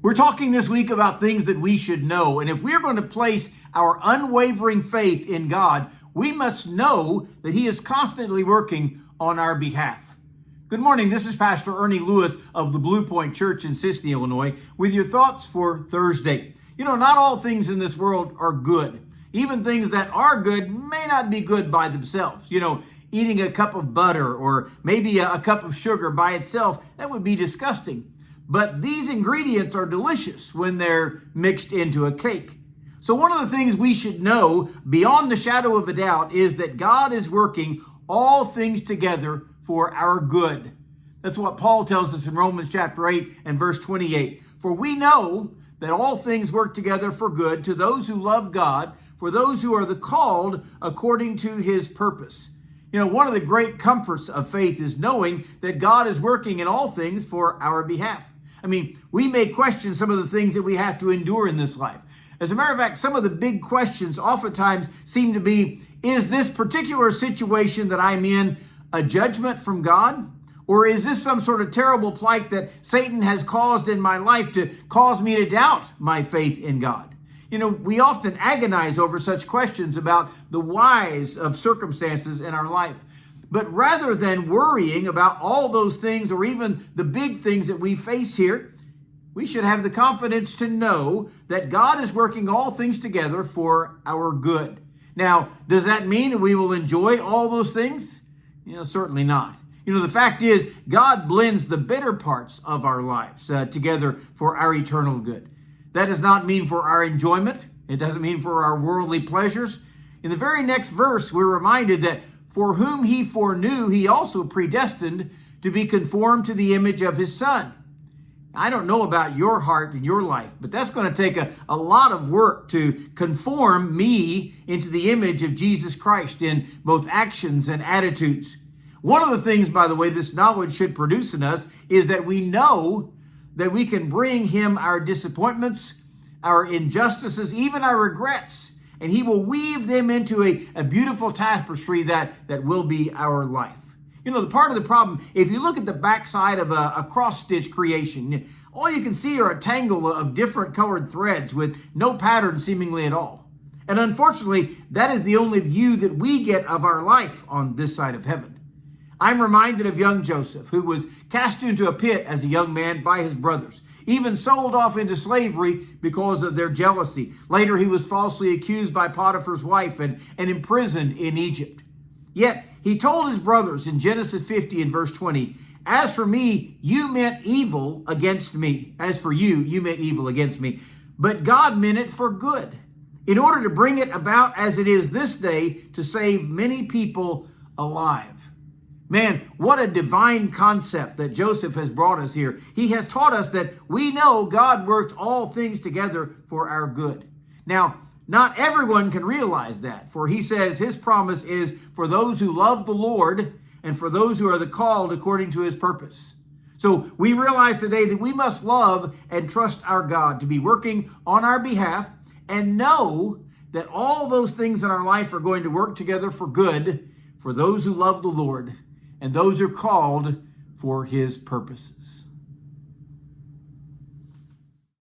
We're talking this week about things that we should know. And if we're going to place our unwavering faith in God, we must know that He is constantly working on our behalf. Good morning. This is Pastor Ernie Lewis of the Blue Point Church in Sisney, Illinois, with your thoughts for Thursday. You know, not all things in this world are good. Even things that are good may not be good by themselves. You know, eating a cup of butter or maybe a cup of sugar by itself, that would be disgusting. But these ingredients are delicious when they're mixed into a cake. So one of the things we should know beyond the shadow of a doubt is that God is working all things together for our good. That's what Paul tells us in Romans chapter 8 and verse 28. For we know that all things work together for good to those who love God, for those who are the called according to His purpose. You know, one of the great comforts of faith is knowing that God is working in all things for our behalf. I mean, we may question some of the things that we have to endure in this life. As a matter of fact, some of the big questions oftentimes seem to be, is this particular situation that I'm in a judgment from God? Or is this some sort of terrible plight that Satan has caused in my life to cause me to doubt my faith in God? You know, we often agonize over such questions about the whys of circumstances in our life. But rather than worrying about all those things or even the big things that we face here, we should have the confidence to know that God is working all things together for our good. Now, does that mean that we will enjoy all those things? You know, certainly not. You know, the fact is, God blends the bitter parts of our lives together for our eternal good. That does not mean for our enjoyment. It doesn't mean for our worldly pleasures. In the very next verse, we're reminded that for whom He foreknew, He also predestined to be conformed to the image of His Son. I don't know about your heart and your life, but that's going to take a lot of work to conform me into the image of Jesus Christ in both actions and attitudes. One of the things, by the way, this knowledge should produce in us is that we know that we can bring Him our disappointments, our injustices, even our regrets, and He will weave them into a beautiful tapestry that will be our life. You know, the part of the problem, if you look at the backside of a cross-stitch creation, all you can see are a tangle of different colored threads with no pattern seemingly at all. And unfortunately, that is the only view that we get of our life on this side of heaven. I'm reminded of young Joseph, who was cast into a pit as a young man by his brothers, even sold off into slavery because of their jealousy. Later, he was falsely accused by Potiphar's wife and imprisoned in Egypt. Yet, he told his brothers in Genesis 50 and verse 20, as for me, you meant evil against me. As for you, you meant evil against me. But God meant it for good, in order to bring it about as it is this day, to save many people alive. Man, what a divine concept that Joseph has brought us here. He has taught us that we know God works all things together for our good. Now, not everyone can realize that, for he says His promise is for those who love the Lord and for those who are the called according to His purpose. So we realize today that we must love and trust our God to be working on our behalf and know that all those things in our life are going to work together for good for those who love the Lord and those who are called for His purposes.